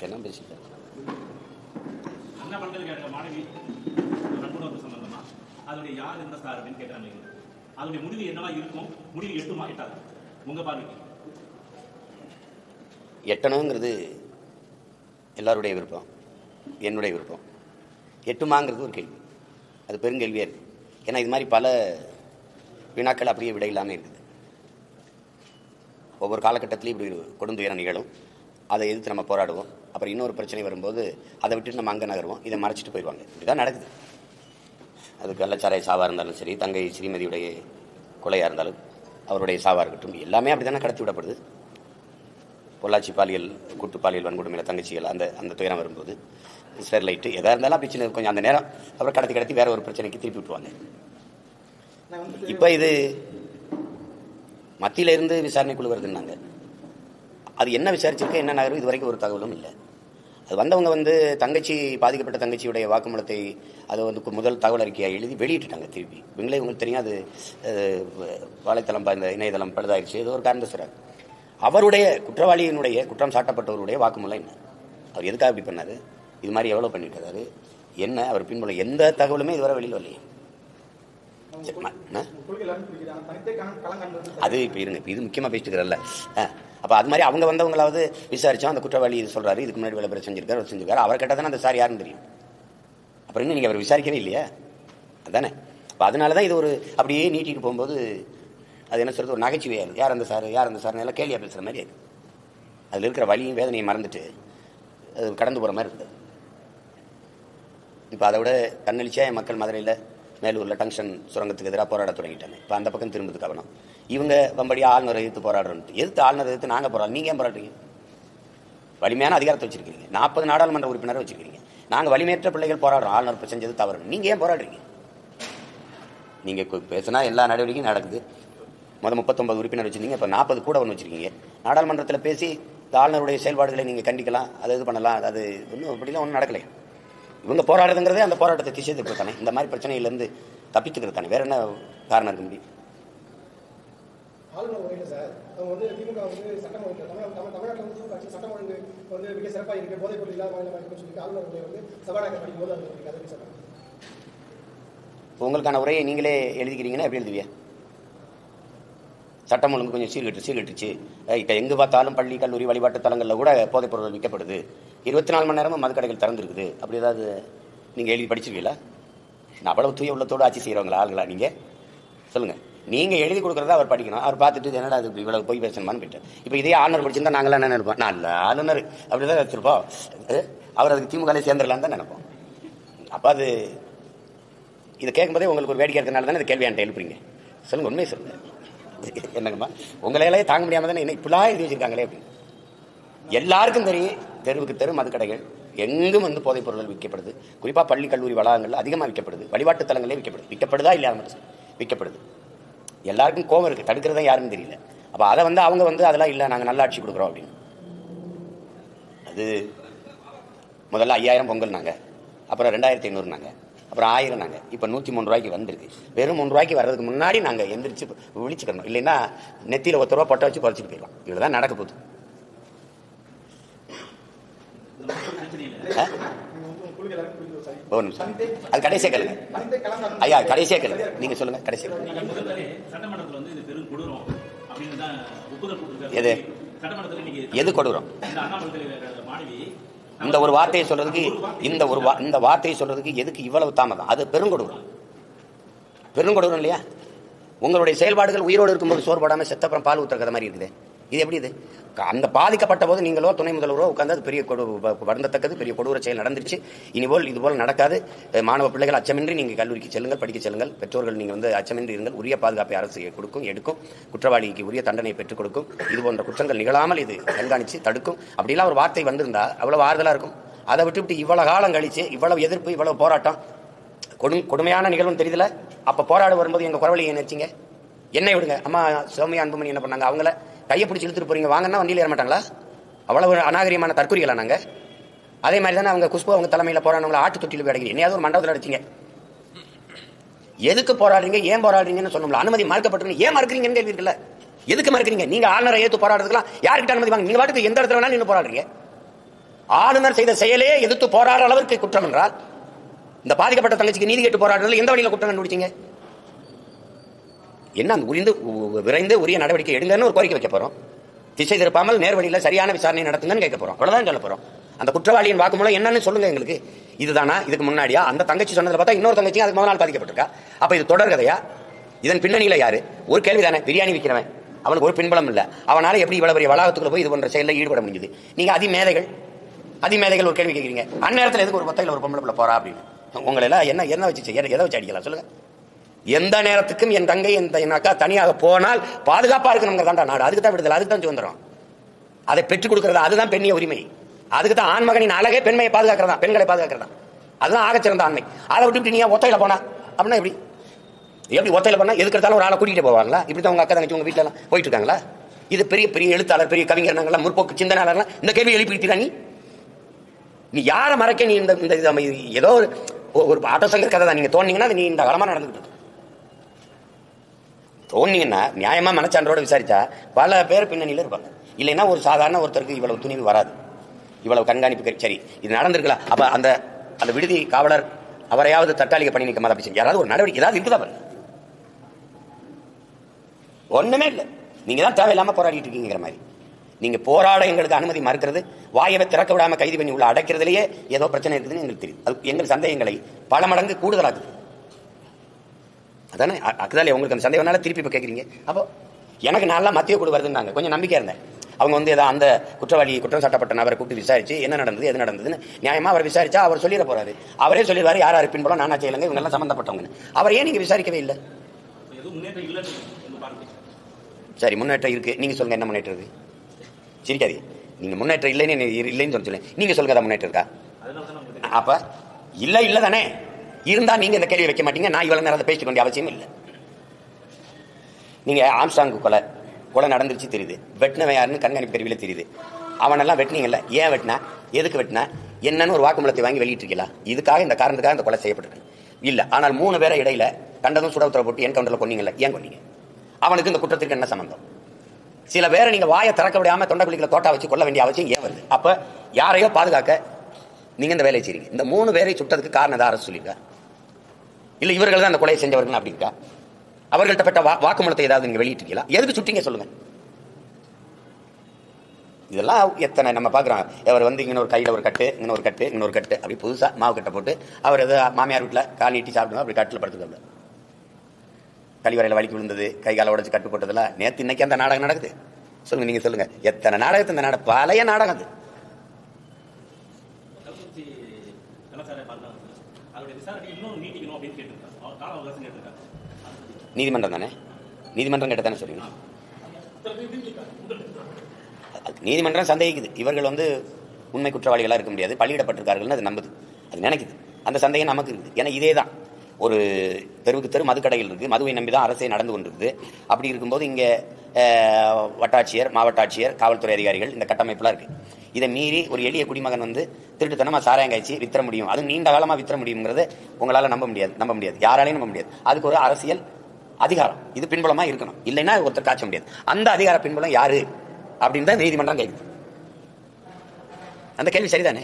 என்ன பேசிட்டேன்? அண்ணா பல்கலைக்கழக மாணவி நட்புணர்வு சம்பந்தமா அதோடைய யார் எந்த சார் அப்படின்னு கேட்கறாங்க. அதோடைய முடிவு என்னவா இருக்கும்? முடிவு எட்டுமா எட்டாது உங்க பார்வைக்கு? எட்டணுங்கிறது எல்லாருடைய விருப்பம், என்னுடைய விருப்பம். எட்டுமாங்கிறது ஒரு கேள்வி, அது பெருங்கேள்வியாக இருக்குது. ஏன்னா இது மாதிரி பல வினாக்கள் அப்படியே விட இல்லாமல் இருக்குது. ஒவ்வொரு காலகட்டத்திலையும் இப்படி கொடுந்துயரம் நிகழும், அதை எதிர்த்து நம்ம போராடுவோம். அப்புறம் இன்னொரு பிரச்சனை வரும்போது அதை விட்டுட்டு நம்ம அங்கே நகருவோம், இதை மறைச்சிட்டு போயிடுவாங்க. இதுதான் நடக்குது. அது கள்ளச்சாராய சாவாக இருந்தாலும் சரி, தங்கை ஸ்ரீமதியுடைய கொலையாக இருந்தாலும், அவருடைய சாவாக இருக்கட்டும், எல்லாமே அப்படி தானே கடத்தி விடப்படுது. பொள்ளாச்சி பாலியல் கூட்டு பாலியல் வன்கொடுமையில் தங்கச்சிகள் அந்த துயரம் வரும்போது, ஸ்டெர்லைட்டு எதாக இருந்தாலும் அப்படி சின்ன கொஞ்சம் அந்த நேரம் அப்புறம் கடத்தி வேற ஒரு பிரச்சனைக்கு திருப்பி விட்டுருவாங்க. இப்போ இது மத்தியில இருந்து விசாரணை குழு வருதுன்னாங்க. அது என்ன விசாரிச்சிருக்க, என்ன நகரும், இது வரைக்கும் ஒரு தகவலும் இல்லை. அது வந்தவங்க தங்கச்சி, பாதிக்கப்பட்ட தங்கச்சியுடைய வாக்குமூலத்தை அதை முதல் தகவல் அறிக்கையை எழுதி வெளியிட்டுட்டாங்க. திருப்பி இவங்களே உங்களுக்கு தெரியும், அது வலைத்தளம், இந்த இணையதளம் பழுதாயிருச்சு, ஏதோ ஒரு காரணம் சார். அவருடைய குற்றவாளியினுடைய குற்றம் சாட்டப்பட்டவருடைய வாக்குமூலம் என்ன, அவர் எதுக்காக இப்படி பண்ணாரு, இது மாதிரி எவ்வளோ பண்ணிட்டு என்ன, அவர் பின்புலம் எந்த தகவலுமே இதுவரை வெளியில் வரலையே. அது இப்போ இருங்க, இப்போ இது முக்கியமாக பேசிட்டுக்கிறல்ல. அப்போ அது மாதிரி அவங்க வந்தவங்களாவது விசாரிச்சோம், அந்த குற்றவாளி இது சொல்கிறாரு, இதுக்கு முன்னாடி விளம்பரம் செஞ்சிருக்காரு, அவர் கேட்டால் தானே அந்த சார் யாருன்னு தெரியும். அப்புறம் இன்னும் நீங்கள் அவர் விசாரிக்கவே இல்லையா, அதுதானே. இப்போ அதனால தான் இது ஒரு அப்படியே நீட்டிட்டு போகும்போது அது என்ன சொல்கிறது, ஒரு நகைச்சுவையாக இருக்குது. யார் அந்த சார் எல்லாம் கேள்வியாக பேசுகிற மாதிரி இருக்குது. அதில் இருக்கிற வலியும் வேதனையும் மறந்துட்டு அது கடந்து போகிற மாதிரி இருக்குது. இப்போ அதை விட தன்னெழுச்சியாக மக்கள் மதுரையில் மேலூரில் டங்ஷன் சுரங்கத்துக்கு எதிராக போராட தொடங்கிட்டாங்க. இப்போ அந்த பக்கம் திரும்புது கவனம். இவங்க வம்படியாக ஆளுநரை எதிர்த்து போராடுறோன்ட்டு, எதிர்த்து ஆளுநரை எதிர்த்து நாங்கள் போராடுறோம், நீங்கள் ஏன் போராடுறீங்க? வலிமையான அதிகாரத்தை வச்சிருக்கீங்க, 40 நாடாளுமன்ற உறுப்பினரை வச்சிருக்கீங்க. நாங்கள் வலிமையற்ற பிள்ளைகள் போராடுறோம், ஆளுநர் செஞ்சது தவறு, நீங்கள் ஏன் போராடுறீங்க? நீங்கள் பேசினா எல்லா நடவடிக்கையும் நடக்குது. 39 உறுப்பினர் வச்சிருந்தீங்க, இப்போ 40 கூட ஒன்று வச்சிருக்கீங்க. நாடாளுமன்றத்தில் பேசி இந்த ஆளுநருடைய செயல்பாடுகளை நீங்கள் கண்டிக்கலாம், அதை இது பண்ணலாம், அது இன்னும் இப்படிலாம் ஒன்றும் நடக்கலையே. இவங்க போராடுறதுங்கிறதே அந்த போராட்டத்தை திசை திருப்ப தானே, இந்த மாதிரி பிரச்சனையிலேருந்து தப்பித்துக்கிறது தானே, வேற என்ன காரணம் இருக்க முடியும்? உங்களுக்கான உரையை நீங்களே எழுதிக்கிறீங்கன்னா எப்படி எழுதுவியா? சட்டம் ஒழுங்கு கொஞ்சம் சீர்கட்டுச்சு. இப்போ எங்கே பார்த்தாலும் பள்ளி, கல்லூரி, வழிபாட்டு தலங்களில் கூட போதைப் பொருட்கள் விற்கப்படுது, 24 மணி நேரமும் மதுக்கடைகள் திறந்துருக்குது, அப்படி ஏதாவது நீங்கள் எழுதி படிச்சிருக்கீங்களா? நான் அவ்வளவு தூய உள்ளத்தோடு ஆட்சி செய்கிறவங்களா ஆளுங்களா நீங்கள்? சொல்லுங்கள். நீங்கள் எழுதி கொடுக்குறதா அவர் படிக்கணும், அவர் பார்த்துட்டு என்னடா அது இவ்வளவு போய் பேசணுமான்னு போயிட்டேன். இப்போ இதே ஆளுநர் படிச்சிருந்தா நாங்களாம் என்ன நினைப்போம், நல்ல ஆளுநர் அப்படி தான் வச்சுருப்போம், அவர் அதுக்கு திமுகலே சேர்ந்துடலான்னு தான் நினைப்போம். அப்போ அது இதை கேட்கும்போதே உங்களுக்கு ஒரு வேடிக்கை இருக்கிறனால தானே இந்த கேள்வி என்கிட்ட எழுப்புறீங்க. சொல்லுங்கள், உண்மையை சொல்லுங்கள். என்னங்கம்மா, உங்களையெல்லாம் தாங்க முடியாமல் தானே என்ன இப்படிலாம் எழுதி வச்சிருக்காங்களே அப்படின்னு. எல்லாருக்கும் தெரியும், தெருவுக்கு தெரு மதுக்கடைகள் எங்கும் போதைப் பொருட்கள் விற்கப்படுது. குறிப்பாக பள்ளி, கல்லூரி வளாகங்கள் அதிகமாக விற்கப்படுது, வழிபாட்டு தலங்களே விற்கப்படுதா இல்லையா? விற்கப்படுது. எல்லாருக்கும் கோபம் இருக்குது, தடுக்கிறதா யாருன்னு தெரியல. அப்போ அதை அவங்க அதெல்லாம் இல்லை, நாங்கள் நல்ல ஆட்சி கொடுக்குறோம் அப்படின்னு. அது முதல்ல 5000 பொங்கல் நாங்கள், அப்புறம் 2500 நாங்கள், அப்புறம் 1000 நாங்கள், இப்போ 103 ரூபாய்க்கு வந்திருக்கு. வெறும் 3 ரூபாய்க்கு வர்றதுக்கு முன்னாடி நாங்கள் எந்திரிச்சு விழிச்சுக்கணும், இல்லைன்னா நெத்தியில் 10 ரூபா பொட்டை வச்சு பறிச்சுட்டு போயிடலாம். இவ்வளோதான் நடக்க போகுது. ஒரு நிமிஷம், அது கடைசியாக கேளுங்க ஐயா, கடைசியாக கேளுங்க, நீங்க சொல்லுங்க கடைசியாக. எது கொடூரம்? இந்த ஒரு வார்த்தையை சொல்றதுக்கு, இந்த வார்த்தையை சொல்றதுக்கு எதுக்கு இவ்வளவு தாமதம்? அது பெருங்கொடூரம், பெருங்கொடூரம் இல்லையா? உங்களுடைய செயல்பாடுகள் உயிரோடு இருக்கும்போது சோறுபடாம செத்தப்புறம் பால் ஊத்துற மாதிரி இருக்குது. இது எப்படி? இது அந்த பாதிக்கப்பட்ட போது நீங்களோ துணை முதல்வரோ உட்கார்ந்து அது பெரிய வருந்தத்தக்கது, பெரிய கொடூர செயல் நடந்துருச்சு, இனிபோல் இதுபோல் நடக்காது. மாணவ பிள்ளைகள் அச்சமின்றி நீங்கள் கல்லூரிக்கு செல்லுங்கள், படிக்க செல்லுங்கள். பெற்றோர்கள் நீங்கள் அச்சமின்றி இருங்கள். உரிய பாதுகாப்பை அரசு எடுக்கும், குற்றவாளிக்கு உரிய தண்டனை பெற்றுக் கொடுக்கும். இது போன்ற குற்றங்கள் நிகழாமல் இது கண்காணித்து தடுக்கும். அப்படிலாம் ஒரு வார்த்தை வந்திருந்தா அவ்வளவு ஆறுதலா இருக்கும். அதை விட்டு இவ்வளவு காலம் கழிச்சு இவ்வளவு எதிர்ப்பு, இவ்வளவு போராட்டம், கொடுமையான நிகழ்வுன்னு தெரியுதுல. அப்ப போராட வரும்போது எங்க குறவழியை நினைச்சிங்க, என்னை விடுங்க. அம்மா சௌமியா அன்புமணி என்ன பண்ணாங்க, அவங்கள கையை பிடிச்சி இழுத்துட்டு போறீங்க, வாங்கன்னா வண்டியில் ஏற மாட்டாங்களா? அவ்வளவு அநாகரிகமான தற்கொலைகளா நாங்க? அதே மாதிரி தானே அவங்க குஷ்பு அவங்க தலைமையில் போராடுறவங்களை ஆட்டு தொட்டியில் போய் அடைக்கிறீங்க, என்னையாவது ஒரு மண்டபத்தில் அடிச்சிங்க. எதுக்கு போராடுறீங்க, ஏன் போராடுறீங்கன்னு சொன்னோம்ல. அனுமதி மறுக்கப்பட்டிருக்கு, ஏன் மறுக்கிறீங்கன்னு கேள்வி இருக்குல்ல. எதுக்கு மறுக்கிறீங்க? நீங்க ஆளுநரை ஏற்று போராடுறதுலாம் யாருக்கிட்ட அனுமதி வாங்க? நீங்க பாட்டுக்கு எந்த இடத்துல வேணாலும் நின்று போராடுறீங்க. ஆளுநர் செய்த செயலே எதிர்த்து போராடுற அளவிற்கு குற்றம் என்றால் இந்த பாதிக்கப்பட்ட தங்கச்சிக்கு நீதி கேட்டு போராடுறதுல எந்த வழியில குற்றம் கண்டுபிடிச்சீங்க? என்ன விரைந்து உரிய நடவடிக்கை எடுங்கன்னு ஒரு கோரிக்கை வைக்க போறோம். திசை திருப்பாமல் நேர்வழியில் சரியான விசாரணை நடத்துங்கன்னு கேட்க போறோம். அவ்வளவுதான் சொல்ல போறோம். அந்த குற்றவாளியின் வாக்குமூலம் என்னன்னு சொல்லுங்க எங்களுக்கு. இதுதானா? இதுக்கு முன்னாடியா? அந்த தங்கச்சி சொன்னதுல பார்த்தா இன்னொரு தங்கச்சி அதுக்கு முதல் நாள் பாதிக்கப்பட்டிருக்கா. அப்ப இது தொடர்கதையா? இதன் பின்னணியில யாரு? ஒரு கேள்வி தானே. பிரியாணி விற்கிறவன் அவனுக்கு ஒரு பின்பலம் இல்ல, அவனால எப்படி இவ்வளவு பெரிய வளாகத்துக்குள்ள போய் இது போன்ற செயலில் ஈடுபட முடியுது? நீங்க அதிமேதைகள் ஒரு கேள்வி கேட்கிறீங்க. அந்நேரத்தில் எதுக்கு ஒரு பத்தையில் ஒரு பொம்பளை போறா அப்படின்னு உங்களை எல்லாம் என்ன வச்சு எதை வச்சு அடிக்கலாம் சொல்லுங்க? எந்த நேரத்துக்கும் என் தங்கை என் அக்கா தனியாக போனால் பாதுகாப்பா இருக்கணுங்க தாண்டா நாடு. அதுக்கு தான் விடுதலை, அதுக்கு தான் சுதந்திரம். அதை பெற்றுக் கொடுக்கறதா, அதுதான் பெண்ணிய உரிமை. அதுக்கு தான் ஆண்மகனின் அழகே பெண்மையை பாதுகாக்கிறதா, பெண்களை பாதுகாக்கிறதா. அதுதான் ஆகச்சிறந்த ஆண்மை. அதை விட்டு நீ ஒத்தையில போனா அப்படின்னா எப்படி ஒத்தையில போனா எதுக்கு எடுத்தாலும் ஒரு ஆளை கூட்டிட்டு போவாங்களா? இப்படித்தான் உங்க அக்கா தங்கச்சி உங்க வீட்டுல எல்லாம் போயிட்டு இருக்காங்களா? இது பெரிய பெரிய எழுத்தாளர், பெரிய கவிஞர், முற்போக்கு சிந்தனையாளர் இந்த கேள்வி எழுப்பிட்டா நீ யாரை மறைக்க? நீ இந்த ஏதோ ஒரு ஆட்டோ சங்கர் கதை தான். நீங்க தோன்னீங்கன்னா நீ இந்த காலமா நடந்துகிட்டு தோன்னீங்கன்னா நியாயமா மனச்சான்றோட விசாரிச்சா பல பேர் பின்னணியில இருப்பாங்க. இல்லைன்னா ஒரு சாதாரண ஒருத்தருக்கு இவ்வளவு துணிவு வராது, இவ்வளவு கண்காணிப்பு. சரி, இது நடந்திருக்கலாம். அப்ப அந்த விடுதி காவலர் அவரையாவது தற்காலிக பணி நீக்கமா தான் யாராவது ஒரு நடவடிக்கை ஏதாவது இருக்குதா? ஒண்ணுமே இல்லை. நீங்க தான் தேவையில்லாம போராடிட்டு இருக்கீங்கிற மாதிரி. நீங்க போராட எங்களுக்கு அனுமதி மறுக்கிறது, வாயவை திறக்க விடாம கைது பண்ணி உள்ள அடைக்கிறதுலயே ஏதோ பிரச்சனை இருக்குதுன்னு எங்களுக்கு தெரியும். அது எங்கள் சந்தேகங்களை பல மடங்கு கூடுதலாக்குது. அதானே அதுதான் உங்களுக்கு அந்த சந்தேகம்னால திருப்பி இப்ப கேட்குறீங்க. அப்போ எனக்கு நல்லா மத்திய குழு வருதுன்னாங்க, கொஞ்சம் நம்பிக்கை இருந்தேன். அவங்க வந்து ஏதாவது அந்த குற்றம் சாட்டப்பட்ட நபரை கூப்பிட்டு விசாரிச்சு என்ன நடந்தது எது நடந்ததுன்னு நியாயமா அவர் விசாரிச்சா அவர் சொல்லிட போறாரு. அவரே சொல்லிடுவாரு யார் யார் பின்புலம் நானா செய்யலங்க இவங்க எல்லாம் சம்பந்தப்பட்டவங்க. அவர் ஏன் நீங்க விசாரிக்கவே இல்லை? சரி, முன்னேற்றம் இருக்கு. நீங்க சொல்லுங்க என்ன முன்னேற்றம் இருக்கு? சரிக்காது, நீங்க முன்னேற்றம் இல்லைன்னு சொல்லுங்க. நீங்க சொல்லுங்க தான் முன்னேற்றம் இருக்கா? அப்ப இல்ல தானே. இருந்தா நீங்க இந்த கேள்வி வைக்க மாட்டீங்க. நான் இவ்வளவு நேரம் பேசிக்க வேண்டிய அவசியம் இல்லை. நீங்க ஆம்ஸ்டாங் கொலை நடந்துருச்சு தெரியுது, வெட்டினவன் யாருன்னு கண்காணிப்பு கருவியில தெரியுது. அவனெல்லாம் வெட்டினீங்கல்ல, ஏன் வெட்டினா, எதுக்கு வெட்டினா, என்னன்னு ஒரு வாக்குமூலத்தை வாங்கி வெளியிட்டிருக்கலாம். இதுக்காக இந்த காரணத்துக்காக இந்த கொலை செய்யப்பட்டிருக்கு இல்ல. ஆனால் 3 பேரை இடையில கண்டதும் சுட உத்தரவு போட்டு என்கவுண்டர்ல கொன்னீங்கல்ல, ஏன் கொன்னீங்க? அவனுக்கு இந்த குற்றத்திற்கு என்ன சம்பந்தம்? சில பேரை நீங்க வாயை திறக்க விடாம தொண்டைக்குழிகளை தோட்டா வச்சு கொள்ள வேண்டிய அவசியம் ஏன் வருது? அப்ப யாரையோ பாதுகாக்க நீங்க இந்த வேலையை செய்றீங்க. இந்த 3 பேரை சுட்டதுக்கு காரணம் தான் அரசு சொல்லியிருக்கா? இல்ல இவர்கள் தான் அந்த கொலையை செஞ்சவர்கள் அப்படி இருக்கா? அவர்கள்ட்ட பெற்ற வாக்குமூலத்தை ஏதாவது நீங்க வெளியிட்டிருக்கீங்களா? எதுக்கு சுட்டீங்க சொல்லுங்க? இதெல்லாம் எத்தனை நம்ம பாக்குறோம். அவர் வந்து இங்க ஒரு கையில ஒரு கட்டு, இங்க ஒரு கட்டு, இங்க ஒரு கட்டு, அப்படி புதுசா மாவு கட்டை போட்டு அவர் மாமியார் வீட்டுல கால் நீட்டி சாப்பிடுவோம், அப்படி கட்டில படுத்துக்க. கழிவறையில் வலிக்கு விழுந்தது, கை காலை உடைச்சு கட்டு போட்டதுல நேற்று இன்னைக்கு அந்த நாடகம் நடக்குது. சொல்லுங்க, நீங்க சொல்லுங்க, எத்தனை நாடகத்தை இந்த நாடகம், பழைய நாடகம் அது. நீதிமன்றம் தானே, நீதிமன்றம் கேட்ட தானே சொல்லுங்க. நீதிமன்றம் சந்தேகிக்குது இவர்கள் வந்து உண்மை குற்றவாளிகளா இருக்க முடியாது, பள்ளியிடப்பட்டிருக்கார்கள் அது நம்புது, அது நினைக்குது. அந்த சந்தேகம் நமக்கு இருக்குது. ஏன்னா இதே தான் ஒரு தெருவுக்கு தெரு மதுக்கடைகள் இருக்குது, மதுவை நம்பி தான் அரசே நடந்து கொண்டிருக்குது. அப்படி இருக்கும்போது இங்கே வட்டாட்சியர், மாவட்ட ஆட்சியர், காவல்துறை அதிகாரிகள் இந்த கட்டமைப்புலாம் இருக்குது. இதை மீறி ஒரு எளிய குடிமகன் வந்து திருட்டுத்தனமாக சாராயங்காய்ச்சி விற்ற முடியும், அது நீண்ட காலமாக விற்ற முடியுங்கிறத உங்களால் நம்ப முடியாது, யாராலையும் நம்ப முடியாது. அதுக்கு ஒரு அரசியல் அதிகாரம் இது பின்புலமாக இருக்கணும், இல்லைன்னா ஒருத்தர் காய்ச்ச முடியாது. அந்த அதிகார பின்புலம் யாரு அப்படின்னு தான் நீதிமன்றம் கேட்குது. அந்த கேள்வி சரிதானே?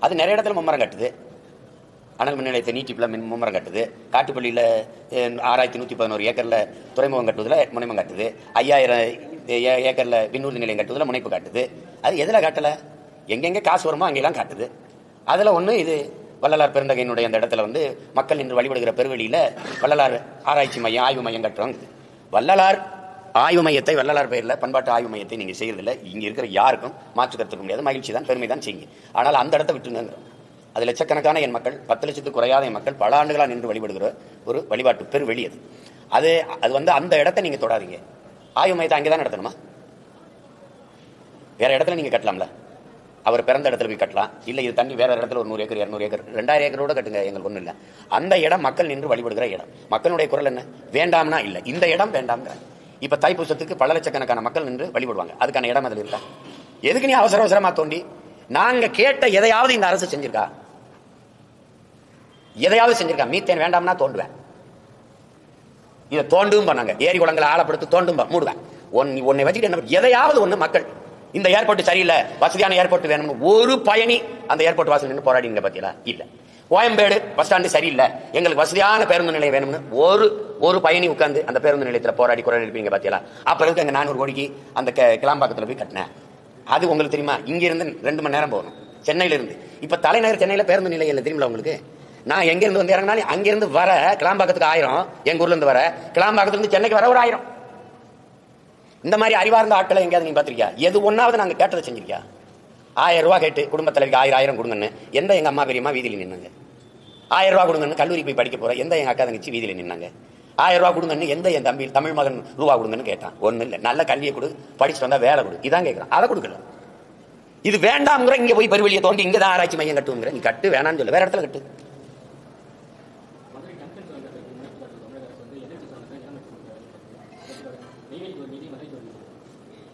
அது நிறைய இடத்துல மும்மரம் கட்டுது. அனல் மின் நிலையத்தை நீட்டிப்புல மும்மரம் கட்டுது. காட்டுப்பள்ளியில் 6111 ஏக்கர்ல துறைமுகம் கட்டுவதில் முனைமம் காட்டுது. 5000 ஏக்கர்ல விண்ணூர்தி நிலையம் கட்டுவதில் முனைப்பு காட்டுது. அது எதில் காட்டலை? எங்கெங்கே காசு வருமோ அங்கெல்லாம் காட்டுது. அதில் ஒன்று இது வள்ளலார் பெருந்தகையினுடைய அந்த இடத்துல வந்து மக்கள் இன்று வழிபடுகிற பெருவெளியில் வள்ளலார் ஆராய்ச்சி மையம், ஆய்வு மையம் கட்டுறாங்க. வள்ளலார் ஆய்வு மையத்தை, வள்ளலார் பெயரில் பண்பாட்டு ஆய்வு மையத்தை நீங்கள் செய்யறதில்ல. இங்கே இருக்கிற யாருக்கும் மாற்று கருத்துக்க முடியாது, மகிழ்ச்சி தான், பெருமை தான் செய்யுங்க. ஆனால் அந்த இடத்த விட்டுருங்க. அது லட்சக்கணக்கான என் மக்கள், 10 லட்சத்துக்கு குறையாத என் மக்கள் பல ஆண்டுகளாக நின்று வழிபடுகிற ஒரு வழிபாட்டு பெருவெளி அது. அது வந்து அந்த இடத்த நீங்கள் தொடாதீங்க. ஆய்வு மையத்தை அங்கே தான் நடத்தணுமா? வேற இடத்துல நீங்கள் கட்டலாம்ல. அவர் பிறந்த இடத்துல போய் கட்டலாம், இல்லை இது தண்ணி வேற இடத்துல ஒரு 100 ஏக்கர் 200 ஏக்கர் 2000 ஏக்கரோட கட்டுங்க, எங்களுக்கு ஒன்றும் இல்லை. அந்த இடம் மக்கள் நின்று வழிபடுகிற இடம். மக்களுடைய குரல் என்ன? வேண்டாம்னா இல்லை, இந்த இடம் வேண்டாம். இப்ப தைப்பூசத்துக்கு பல லட்சக்கணக்கான மக்கள் நின்று வழிபடுவாங்க, அதுக்கான இடம் அதில் இருக்கா? எதுக்கு நீ அவசர அவசரமா தோண்டி? நாங்க கேட்ட எதையாவது இந்த அரசு செஞ்சிருக்கா? எதையாவது செஞ்சிருக்கா? மீத்தேன் வேண்டாம்னா தோண்டுவேன், இதை தோண்டும் பண்ணாங்க. ஏரி குளங்களை ஆழப்படுத்தி தோண்டும் மூடுவேன். உன்னை வச்சுட்டு என்ன எதையாவது ஒண்ணு மக்கள் இந்த ஏர்போர்ட் சரியில்லை, வசதியான ஏர்போர்ட் வேணும்னு ஒரு பயணி அந்த ஏர்போர்ட் வாசல் நின்று போராடிங்க பாத்தீங்களா? இல்ல. கோயம்பேடு பஸ் ஸ்டாண்டு சரியில்லை, எங்களுக்கு வசதியான பேருந்து நிலையம் வேணும்னு ஒரு பயணி உட்கார்ந்து அந்த பேருந்து நிலையத்தில் போராடி குரல் எழுப்பீங்க பாத்தீங்களா? அப்புறம் அங்க 400 கோடிக்கு அந்த கிளாம்பாக்கத்தில் போய் கட்டினேன். அது உங்களுக்கு தெரியுமா? இங்க இருந்து 2 மணி நேரம் போகணும் சென்னையில இருந்து. இப்ப தலைநகர் சென்னையில பேருந்து நிலையம் இல்லை தெரியுமா உங்களுக்கு? நான் எங்க இருந்து வந்து இறங்கினாலும் அங்கிருந்து வர கிளாம்பாக்கத்துக்கு 1000, எங்க ஊர்ல இருந்து வர கிளாம்பாக்கத்துல இருந்து சென்னைக்கு வர ஒரு 1000. இந்த மாதிரி அறிவார்ந்த ஆட்களை எங்கேயாவது நீங்க பாத்திருக்கியா? எது ஒன்னாவது நாங்க கேட்டதை செஞ்சிருக்கியா? 1000 ரூபாய் கேட்டு குடும்ப தலைவிக்கு 1000 கொடுங்கன்னு எந்த எங்க அம்மா பெரியம்மா வீதியில நின்னாங்க? 1000 ரூபாய் கொடுங்கன்னு கல்லூரி போய் படிக்க போற எந்த எங்க அக்கா தங்கச்சி வீதியில நின்னாங்க? 1000 ரூபாய் கொடுங்கன்னு எந்த என் தம்பி தமிழ் மகன் ரூபா கொடுங்கன்னு கேட்டான்? ஒண்ணு இல்ல. நல்ல கல்வியை கொடு, படிச்சுட்டு வந்தா வேலை கொடு, இதான் கேட்கறான். அதை கொடுக்கல. இது வேண்டாம்ங்கிற, இங்க போய் பெருவெளியை தோண்டி இங்கதான் ஆராய்ச்சி மையம் கட்டுங்கிற. நீ கட்டு, வேணான்னு சொல்ல, வேற இடத்துல கட்டு.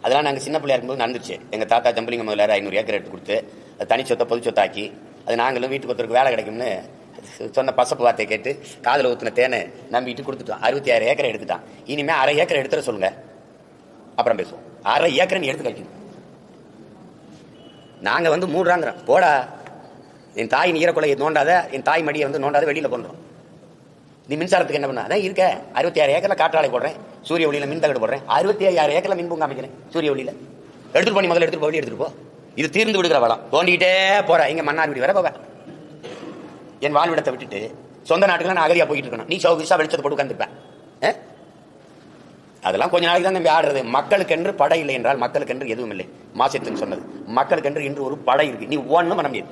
அதெல்லாம் நாங்கள் சின்ன பிள்ளையா இருக்கும்போது நடந்துச்சு. எங்கள் தாத்தா ஜம்பலிங்க முதல்ல 500 ஏக்கர் எடுத்து கொடுத்து அது தனி சொத்தை பொது சொத்தாக்கி அது நாங்களும் வீட்டுக்கு ஒருத்தருக்கு வேலை கிடைக்கும்னு சொன்ன பசப்பு வார்த்தையை கேட்டு காதில் ஊற்றின தேனை நம்பிட்டு கொடுத்துட்டோம். 66 ஏக்கரை எடுத்துட்டான். இனிமேல் 1/2 ஏக்கரை எடுத்துட சொல்லுங்க, அப்புறம் பேசுவோம். 1/2 ஏக்கரை நீ எடுத்து கழிக்கணும். நாங்கள் வந்து 3 ராங்கிறோம். போடா, என் தாயின் ஈரக்குலையை நோண்டாத, என் தாய் மடியை வந்து நோண்டாத, வெளியில் பண்ணுறோம். நீ மின்சாரத்துக்கு என்ன பண்ண? அதான் இருக்க 66 ஏக்கரில் காற்றாலை போடுறேன், சூரிய ஒளியில மின் தகடு போடுறேன், 65 ஏக்கரில் மின் பூங்கா அமைக்கிறேன் சூரிய ஒளியில. எடுத்துட்டு போய் முதல்ல எடுத்துட்டு போய் எடுத்துட்டு போ. இது தீர்ந்து விடுகிற வளம். தோண்டிக்கிட்டே போற. இங்க மன்னார் வீடு வர போவேன். என் வாழ்விடத்தை விட்டுட்டு சொந்த நாட்டுல நான் அகதியா போயிட்டு இருக்கணும். நீ சௌகிஷா வெளிச்சத்தை போட்டு உட்காந்துருப்பேன். அதெல்லாம் கொஞ்ச நாளைக்கு தான் நம்பி ஆடுறது. மக்களுக்கென்று படை இல்லை என்றால் மக்களுக்கென்று எதுவும் இல்லை. மாசத்துன்னு சொன்னது மக்களுக்கென்று இன்று ஒரு படை இருக்கு. நீ ஒண்ணும் பண்ண முடியாது.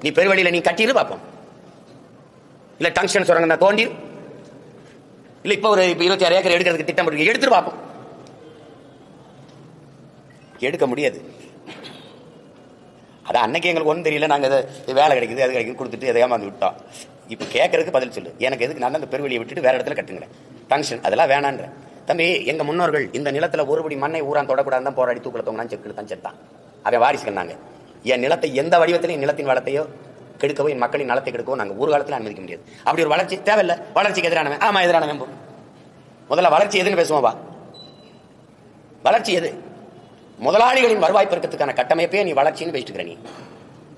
நீ பெருவெளியில நீ கட்டிட்டு பார்ப்போம். இல்ல டங்ஸ்டன் சுரங்க தோண்டி இல்ல இப்ப ஒரு 26 ஏக்கர் எடுக்கிறதுக்கு திட்டம் இருக்கு, எடுத்துட்டு பார்ப்போம். எடுக்க முடியாது. அது அன்னைக்கு எங்களுக்கு ஒன்றும் தெரியல. நாங்க வேலை கிடைக்குது அது கிடைக்குது கொடுத்துட்டு எதையா வந்து விட்டோம். இப்ப கேட்கறதுக்கு பதில் சொல்லு. எனக்கு எதுக்கு? நான் அந்த பெருவெளியை விட்டுட்டு வேற இடத்துல கட்டுங்க டங்ஸ்டன், அதெல்லாம் வேணான்ற. தம்பி, எங்க முன்னோர்கள் இந்த நிலத்துல ஒருபடி மண்ணை ஊரான் தொடக்கூடாது தான் போராடி தூக்கல தோங்கினா செக்குல தான் செத்தான். அவன் வாரிசுகள் நாங்க. என் நிலத்தை எந்த வடிவத்திலையும் நிலத்தின் வளத்தையோ கெடுக்கவோ என் மக்களின் நலத்தை கெடுக்கவோ நாங்கள் ஒரு காலத்தில் அனுமதிக்க முடியாது. அப்படி ஒரு வளர்ச்சி தேவையில்லை. வளர்ச்சிக்கு எதிரானவன், ஆமா எதிரானவன். முதல்ல வளர்ச்சி எதுன்னு பேசுவோம். வா, வளர்ச்சி எது? முதலாளிகளின் வருவாய் பெருக்கத்துக்கான கட்டமைப்பே நீ வளர்ச்சின்னு பேசிட்டு. நீ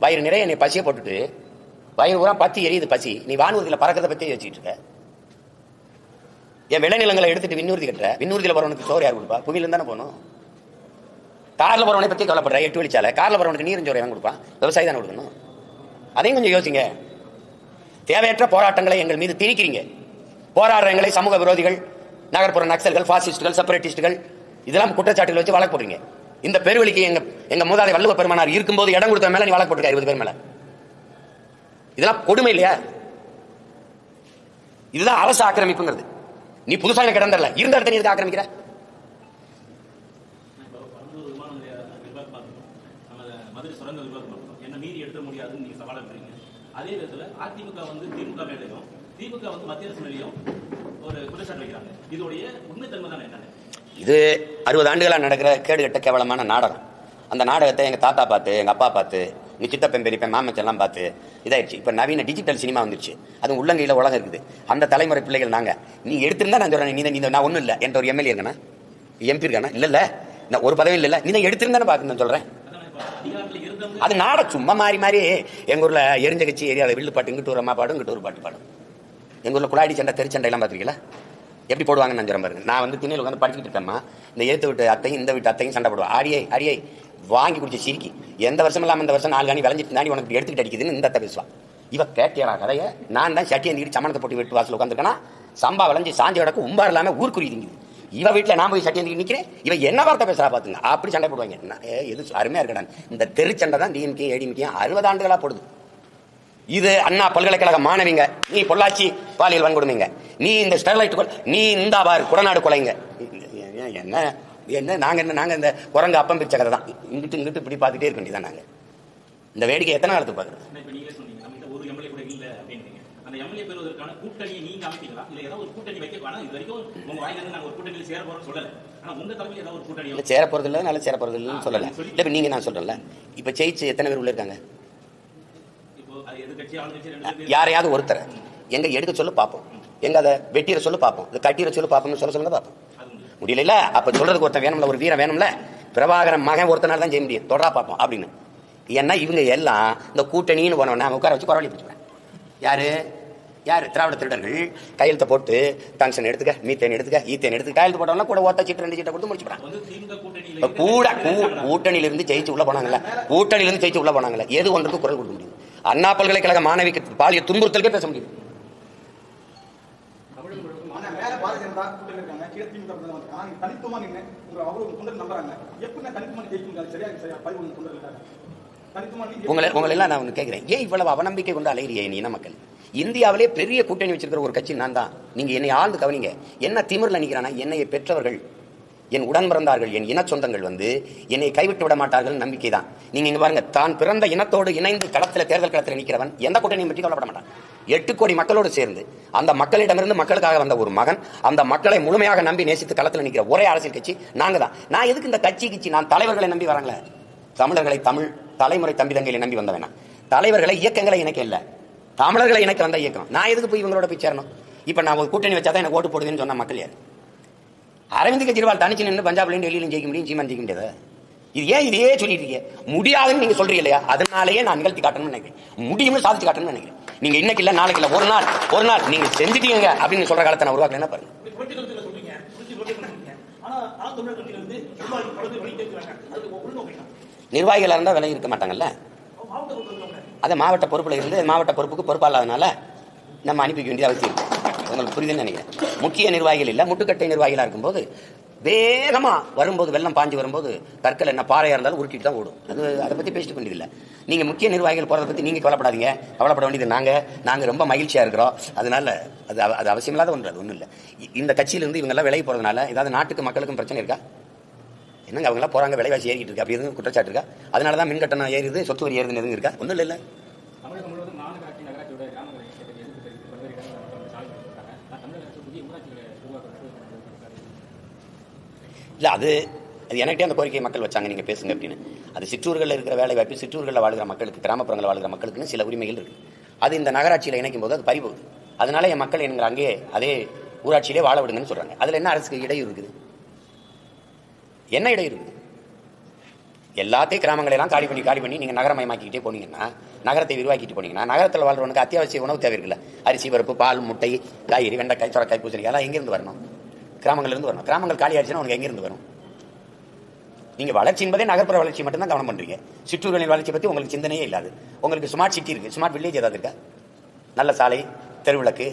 வயிறு நிறைய நீ பசியை போட்டுட்டு வயிறு பூரா பத்தி எரியுது பசி, நீ வானூர்தியில பறக்கிறத பத்தி வச்சுட்டு இருக்க. என் விளைநிலங்களை எடுத்துட்டு விண்ணூர்தி கட்டுற. விண்ணூர்தியில போறவனுக்கு சோறு யார் கொடுப்பா? புவியில தானே போகணும். கார்ல போறவனை பத்தி கவலைப்படுற. 8 வழிச்சாலை கார்ல போறவனுக்கு நீரும் சோறு எவன் கொடுப்பான்? விவசாயி தானே கொடுக்கணும். அதையும் கொஞ்சம் யோசிங்க. தேவையற்ற போராட்டங்களை எங்கள் மீது திணிக்கிறீங்க. போராடுற எங்களை சமூக விரோதிகள், நகர்ப்புற நக்சல்கள், பாசிஸ்டுகள், செப்பரேட்டிஸ்டுகள், இதெல்லாம் குற்றச்சாட்டுகள் வச்சு வழக்கு போடுறீங்க. இந்த பெருவெளிக்கு எங்க மூதாதை வள்ளுவ பெருமானார் இருக்கும்போது இடம் கொடுத்த மேல நீ வழக்கு போட்டுருக்க 20 பேர் மேல. இதெல்லாம் கொடுமை இல்லையா? இதுதான் அரசு ஆக்கிரமிப்புங்கிறது. நீ புதுசா எனக்கு இடம் தரல, இருந்த இடத்த நீ எதுக்கு ஆக்கிரமிக்கிற? அதே விதத்துல அதிமுக வந்து திமுக மேலையும் திமுக வந்து மத்திய அரசு மேலையும் ஒரு குற்றச்சாட்டு வைக்கிறாங்க. இதோடைய உண்மைத்தன்மை தான் என்ன? இது 60 ஆண்டுகளா நடக்கிற கேடுகட்ட கேவலமான நாடகம். அந்த நாடகத்தை எங்க தாத்தா பார்த்து, எங்க அப்பா பார்த்து, நீ சித்தப்பன் பெரியப்பன் மாமச்செல்லாம் பார்த்து இதாயிடுச்சு. இப்ப நவீன டிஜிட்டல் சினிமா வந்துருச்சு. அது உள்ளங்கையில உலகம் இருக்குது. அந்த தலைமுறை பிள்ளைகள் நாங்க. நீ எடுத்திருந்தா நான் சொல்றேன். நீ நான் ஒண்ணும் இல்ல என்ற ஒரு எம்எல்ஏ இருக்கனா, எம்பி இருக்கானா? இல்ல நான் ஒரு பதவி இல்ல. நீ எடுத்திருந்தானே பாக்குறேன் சொல்றேன். அது நாட சும்மா மாறி மாறி. எங்க ஊர்ல எரிஞ்ச கட்சி ஏரியாவில் வில்லு பாட்டு இங்கிட்டு ஒரு அம்மா பாடும், இங்கிட்டு ஒரு பாட்டு பாடும். எங்க ஊர்ல குழாடி சண்டை தெருச்சண்டை எல்லாம் பாத்துருக்கீங்களா? எப்படி போடுவாங்கன்னு நான் சொல்றேன் பாருங்க. நான் வந்து திண்ணையில் உட்காந்து படிச்சுட்டு இருக்கேம்மா. இந்த ஏத்து விட்டு அத்தையும் இந்த வீட்டு அத்தையும் சண்டை போடுவோம். அடியை வாங்கி குடிச்ச சிரிக்கி எந்த வருஷம் இல்லாம இந்த வருஷம் 4 காணி விளைஞ்சிட்டு தாண்டி உனக்கு எடுத்துக்கிட்டு அடிக்குதுன்னு இந்த அத்தை பேசுவான். இவ கேட்டியா கதையை? நான் தான் சட்டி அந்திக்கிட்டு சமணத்தை போட்டு வீட்டு வாசல் உட்காந்துருக்கேன்னா சம்பா விளைஞ்சி சாஞ்சி கிடக்கு உம்பார் இல்லாம ஊர்க்குறியுதுங்க. இவ வீட்டுல நான் போய் சட்டி அந்திக்கிட்டு நிக்கிறேன். இவ என்ன வார்த்தை பேசுறா பாத்துங்க. அப்படி சண்டை போடுவாங்க. எது அருமையா இருக்கடா. இந்த தெருச்சண்டை தான் டிஎம்கே ஏடிஎம்கே 60 ஆண்டுகளா போடுது. இது அண்ணா பல்கலைக்கழக மாணவிங்க. நீ பொள்ளாச்சி பாலியல் வன்கொடுமைங்க. நீ இந்த ஸ்டெர்லைட், நீ இந்த குடநாடு கொலைங்க. என்ன என்ன நாங்க இந்த குரங்கு அப்பம் பிரிச்ச கதை தான். இங்கிட்டு இப்படி பார்த்துட்டே இருக்க வேண்டியதான். நாங்க இந்த வேடிக்கை எத்தனை காலத்துக்கு பாக்குறது? சேர போறது இல்ல, நல்ல சேர போறது இல்லன்னு சொல்லல. இல்ல நீங்க நான் சொல்றேன்ல, இப்ப ஜெயிச்சு எத்தனை பேர் உள்ள இருக்காங்க? யாரையாவது ஒருத்தர் எங்க எடுக்க சொல்ல பாப்போம். எங்க அதை வெட்டிற சொல்லு பார்ப்போம், கட்டிற சொல்லு பார்ப்போம்னு சொல்லுங்க பார்ப்போம். முடியல. அப்ப சொல்றதுக்கு ஒருத்தன் வேணும்ல, ஒரு வீரம் வேணும்ல. பிரபாகரன் மகன் ஒருத்தனால தான் செய்ய முடியும், தொடரா பார்ப்போம் அப்படின்னு. ஏன்னா இவங்க எல்லாம் இந்த கூட்டணின்னு போனவன உட்கார வச்சு குறவழி பிடிச்சுக்கிறேன். யாரு யாரு திராவிட திருடர்கள் கையெழுத்த போட்டு டங்ஷன் எடுத்துக்க, மீத்தேன் எடுத்துக்க, ஈத்தேன் எடுத்துக்க கையெழுத்து போட்டவங்க கூட ஓட்ட சீட்டு 2 சீட்டை கொடுத்து முடிச்சுக்கிறாங்க. கூட கூட்டணியில இருந்து ஜெயிச்சு உள்ள போனாங்கல்ல, கூட்டணியில இருந்து ஜெயிச்சு உள்ள போனாங்கல்ல, எது ஒன்றுக்கு குரல் கொடுக்க முடியும்? அண்ணா பல்கலைக்கழக மாணவிக்கு பாலியல் துன்புறுத்தலுக்கே பேச முடியும். உங்களை எல்லாம் நான் ஒன்று கேட்கிறேன், ஏன் இவ்வளவு அவநம்பிக்கை கொண்டு அலையிறியே நீ இன மக்கள்? இந்தியாவிலே பெரிய கூட்டணி வச்சிருக்கிற ஒரு கட்சி நான் தான். நீங்க என்னை ஆழ்ந்து கவனிங்க. என்ன திமிர்ல நிக்கிறானா, என்னைய பெற்றவர்கள், என் உடன் பிறந்தார்கள், என் இன சொந்தங்கள் என்னை கைவிட்டு விட மாட்டார்கள் நம்பிக்கை தான். நீங்க இங்க பாருங்க, தான் பிறந்த இனத்தோடு இணைந்து தேர்தல் களத்தில் நிற்கிறவன் எந்த கூட்டணியும் பற்றி கவலைப்பட மாட்டான். 8 கோடி மக்களோடு சேர்ந்து அந்த மக்களிடமிருந்து மக்களுக்காக வந்த ஒரு மகன், அந்த மக்களை முழுமையாக நம்பி நேசித்து களத்தில் நிற்கிற ஒரே அரசியல் கட்சி நாங்க தான். நான் எதுக்கு இந்த கட்சி நான் தலைவர்களை நம்பி வராங்களே, தமிழர்களை தமிழ் தலைமுறை தம்பிதங்களை நம்பி வந்தவனா, தலைவர்களை இயக்கங்களை இணைக்க இல்ல, தமிழர்களை இணைக்க வந்த இயக்கம். நான் எதுக்கு போய் இவங்களோட போய் சேரணும்? இப்ப நான் ஒரு கூட்டணி வச்சாதான் எனக்கு ஓட்டு போடுவேன்னு சொன்ன மக்கள் யாரு? அரவிந்த் கெஜ்ரிவால் தனிச்சு நின்று பஞ்சாப்ல டெல்லியிலும் ஜெயிக்க முடியும், சீமான் ஜெயிக்க முடியாது. இது ஏன் இதையே சொல்லிட்டு இருக்கீங்க? முடியாதுன்னு நீங்க சொல்றீங்க இல்லையா? அதனாலேயே நான் நிகழ்த்தி காட்டணும்னு நினைக்கிறேன், முடியும்னு சாதிச்சு காட்டணும்னு நினைக்கிறேன். நீங்க இன்னைக்கு இல்ல நாளைக்கு இல்ல, ஒரு நாள் நீங்க செஞ்சுட்டீங்க அப்படின்னு சொல்ற காலத்தை நான் உருவாக்கல. என்ன பாருங்க, நிர்வாகிகளா இருந்தா விலை இருக்க மாட்டாங்கல்ல. அதை மாவட்ட பொறுப்புல இருந்து மாவட்ட பொறுப்புக்கு பொறுப்பாளாதனால நம்ம அனுப்பிக்க வேண்டிய அவசியம் உங்களுக்கு புரியுதுன்னு நினைக்கிறேன். முக்கிய நிர்வாகிகள் இல்ல, முட்டுக்கட்டை நிர்வாகிகளா இருக்கும்போது வேகமா வரும்போது, வெள்ளம் பாஞ்சு வரும்போது கற்கள் என்ன பாறையா இருந்தாலும் உருட்டிட்டு தான் ஓடும். அதை பத்தி பேசிட்டு வேண்டியதில்லை. நீங்க முக்கிய நிர்வாகிகள் போறதை பத்தி நீங்க கவலைப்படாதீங்க, கவலைப்பட வேண்டியது நாங்க ரொம்ப மகிழ்ச்சியா இருக்கிறோம். அதனால அது அவசியமில்லாத ஒன்று, அது ஒன்றும் இல்லை. இந்த கட்சியிலிருந்து இவங்க எல்லாம் விலகி போறதுனால ஏதாவது நாட்டுக்கு மக்களுக்கும் பிரச்சனை இருக்கா? என்னங்க அவங்க எல்லாம் போறாங்க, விலைவாசி ஏறிட்டு இருக்கு, அப்படி எதுவும் குற்றச்சாட்டு இருக்கா? அதனாலதான் மின் கட்டணம் ஏறுது, சொத்து வரி ஏறுதுன்னு எதுவும் இருக்கா? ஒன்றும் இல்லை. இல்லை, அது எனக்கிட்டே அந்த கோரிக்கை மக்கள் வச்சாங்க, நீங்கள் பேசுங்க அப்படின்னு. அது சிற்றூர்களில் இருக்கிற வேலை வாய்ப்பு, சிற்றூர்களில் வாழ்கிற மக்களுக்கு, கிராமப்புறங்களில் வாழ்கிற மக்களுக்குன்னு சில உரிமைகள் இருக்குது. அது இந்த நகராட்சியில் இணைக்கும் போது அது பறிபோகுது. அதனால என் மக்கள் என்கிற அங்கேயே அதே ஊராட்சியிலே வாழ விடுங்கன்னு சொல்கிறாங்க. அதில் என்ன அரசுக்கு இடையூறு இருக்குது? என்ன இடையூறு இருக்குது? எல்லாத்தையும் கிராமங்களெல்லாம் காலி பண்ணி நீங்கள் நகரமயமாக்கிக்கிட்டே போனீங்கன்னா, நகரத்தை விரிவாக்கிட்டு போனீங்கன்னா, நகரத்தில் வாழ்றவனுக்கு அத்தியாவசிய உணவு தேவை இருக்குல்ல, அரிசி பருப்பு பால் முட்டை காய்கறி வெண்டைக்காய் சுரக்காய் பூசணிக்காய் எல்லாம் எங்கேருந்து வரணும்? கிராமங்கள்லேருந்து வரணும். கிராமங்கள் காலி ஆயிடுச்சுன்னா உனக்கு எங்கேருந்து வரும்? நீங்கள் வளர்ச்சி என்பதே நகர்ப்புற வளர்ச்சி மட்டும்தான் கவனம் பண்ணுறீங்க. சிற்றூர்களின் வளர்ச்சி பற்றி உங்களுக்கு சிந்தனையே இல்லாது. உங்களுக்கு ஸ்மார்ட் சிட்டி இருக்குது, ஸ்மார்ட் வில்லேஜ் ஏதாவது இருக்கா? நல்ல சாலை, தெருவிளக்கு,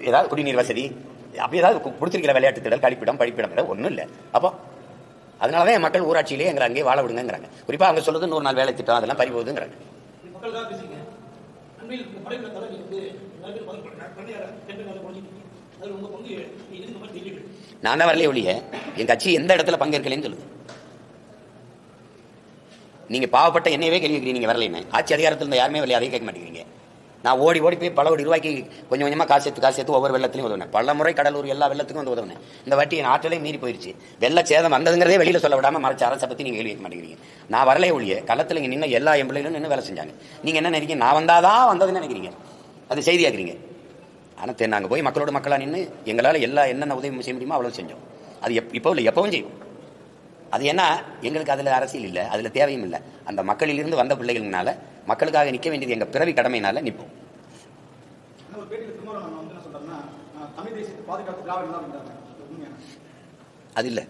ஏதாவது குடிநீர் வசதி, அப்படி ஏதாவது கொடுத்துருக்கிற விளையாட்டு திடல், கழிப்பிடம், படிப்பிடம் ஏதாவது ஒன்றும் இல்லை. அப்போ அதனால தான் என் மக்கள் ஊராட்சியிலே எங்களை அங்கேயே வாழ விடுங்கிறாங்க. குறிப்பாக அவங்க சொல்லுது 100 நாள் வேலை திட்டம் அதெல்லாம் பறிபோகுதுங்கிறாங்க. நான் தான் வரலையே ஒழிய என் கட்சி எந்த இடத்துல பங்கேற்கலன்னு சொல்லுது. நீங்க பாவப்பட்ட என்னையவே கேள்வி கேட்கிறீங்க, நீங்க வரலைன்னு. ஆட்சி அதிகாரத்தில் இருந்த யாருமே வரலையே, அதையும் கேட்க மாட்டேங்கிறீங்க. நான் ஓடி போய் பல கோடி ரூபாய்க்கு கொஞ்சம் கொஞ்சமாக காசு சேர்த்து ஒவ்வொரு வெள்ளத்திலையும் உதவினேன். பல முறை கடலூர் எல்லா வெள்ளத்துக்கும் வந்து உதவினேன். இந்த வாட்டி என் ஆற்றலே மீறி போயிடுச்சு. வெள்ள சேதம் வந்ததுங்கிறதே வெளியில சொல்ல விடாம மறைச்ச அரசை பத்தி நீங்க கேள்வி கேட்க மாட்டேங்கிறீங்க. நான் வரலையே ஒழிய களத்தில் இங்கே நின்று எல்லா எம்பிள்ளைகளும் நின்று வேலை செஞ்சாங்க. நீங்க என்ன நினைக்கிறீங்க? நான் வந்தாதான் வந்ததுன்னு நினைக்கிறீங்க, அது செய்தியாக்குறீங்க. ஆனால் நாங்கள் போய் மக்களோட மக்களாக நின்று எங்களால் என்னென்ன உதவி செய்ய முடியுமோ அவ்வளோ செஞ்சோம். அது இப்போ இல்லை, எப்பவும் செய்வோம். அது என்ன, எங்களுக்கு அதில் அரசியல் இல்லை, அதில் தேவையும் இல்லை. அந்த மக்களிலிருந்து வந்த பிள்ளைகள்னால மக்களுக்காக நிற்க வேண்டியது எங்கள் பிறவி கடமையினால நிற்போம். அது இல்லை,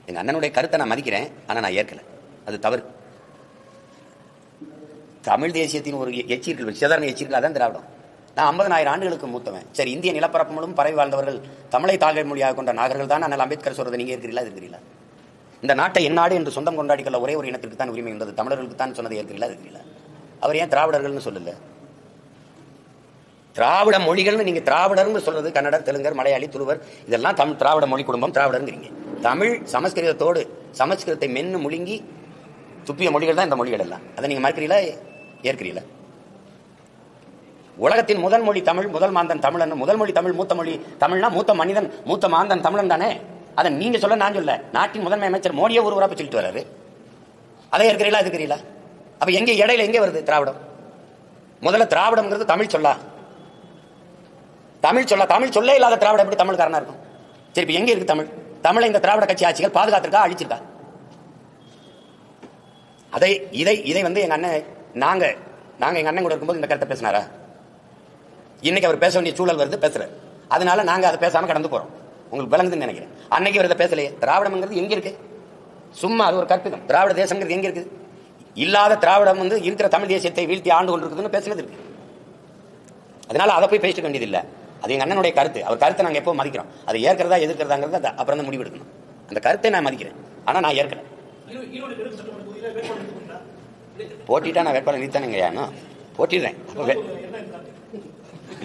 எங்கள் அண்ணனுடைய கருத்தை நான் மதிக்கிறேன், ஆனால் நான் ஏற்கலை, அது தவறு. தமிழ் தேசியத்தின் ஒரு எச்சீர்கள், சாதாரண எச்சீர்கள் அதான் திராவிடம். நான் 50,000 ஆண்டுகளுக்கு மூத்தவன். சரி, இந்திய நிலப்பரப்பு முழுவதும் பரவி வாழ்ந்தவர்கள் தமிழை தாழ்வை மொழியாக கொண்ட நாகர்கள் தான் அண்ணல் அம்பேத்கர் சொல்றதை நீங்க இருக்கிறீங்களா? இருக்கிறீங்களா? இந்த நாட்டை எந்நாடு என்று சொந்தம் கொண்டாடிக்கொள்ள ஒரே ஒரு இனத்திற்கு தான் உரிமை இருந்தது, தமிழர்களுக்கு தான் சொன்னதை ஏற்கிறீங்களா? இருக்கிறீங்களா? அவர் ஏன் திராவிடர்கள்னு சொல்லல? திராவிட மொழிகள்னு நீங்க திராவிடர்னு சொல்றது கன்னடர், தெலுங்கர், மலையாளி, துளுவர் இதெல்லாம் திராவிட மொழி குடும்பம், திராவிடருங்கிறீங்க. தமிழ் சமஸ்கிருதத்தோடு சமஸ்கிருதத்தை மென்னு முழுங்கி துப்பிய மொழிகள் தான் இந்த மொழிகள் எல்லாம். அதை நீங்க மறுக்கிறீங்களா? ஏற்கிறீங்களா? உலகத்தின் முதல் மொழி தமிழ், முதல் மாந்தன் தமிழன். முதல் மொழி தமிழ், மூத்த மொழி தமிழ்னா மூத்த மனிதன், மூத்த மாந்தன் தமிழன் தானே. அதை நீங்க சொல்ல, நான் சொல்ல. நாட்டின் முதன்மை அமைச்சர் மோடியே ஒரு ஊரா சொல்லிட்டு வர்றாரு. அதை இருக்கிறீங்களா? இருக்கிறீங்களா? அப்ப எங்க இடையில எங்க வருது திராவிடம்? முதல்ல திராவிடம்ங்கிறது தமிழ் சொல்லா. தமிழ் சொல்லே இல்லாத திராவிட எப்படி தமிழ்காரனா இருக்கும்? சரி, இப்ப எங்க இருக்கு தமிழ்? தமிழை இந்த திராவிட கட்சி ஆட்சிகள் பாதுகாத்திருக்கா, அழிச்சிருக்கா? இதை வந்து எங்க அண்ணன் நாங்க எங்க அண்ணன் கூட இருக்கும்போது இந்த கருத்தை பேசினாரா? இன்னைக்கு அவர் பேச வேண்டிய சூழல் வருது, பேசுறாரு. அதனால நாங்க அதை பேசாம கடந்து போறோம். உங்களுக்கு விளங்குதுன்னு நினைக்கிறேன். அன்னைக்கு அவர் பேசலையே. திராவிடம்ங்கிறது எங்க இருக்கு? சும்மா அது ஒரு கற்பிதம். திராவிட தேசங்கிறது எங்க இருக்கு? இல்லாத திராவிடம் வந்து இருக்கிற தமிழ் தேசியத்தை வீழ்த்தி ஆண்டு கொண்டிருக்குதுன்னு பேசுறது இருக்கு. அதனால அதை போய் பேசிக்க வேண்டியது இல்லை. அது எங்க அண்ணனுடைய கருத்து. அவர் கருத்தை நாங்க எப்போ மதிக்கிறோம். அதை ஏற்கிறதா எதிர்க்கிறதாங்கிறது அப்புறம் தான் முடிவெடுக்கணும். அந்த கருத்தை நான் மதிக்கிறேன், ஆனா நான் ஏற்கல. போட்டிட்டா நான் வேட்பாளர் நிறுத்தானுங்க. போட்டிடுறேன்.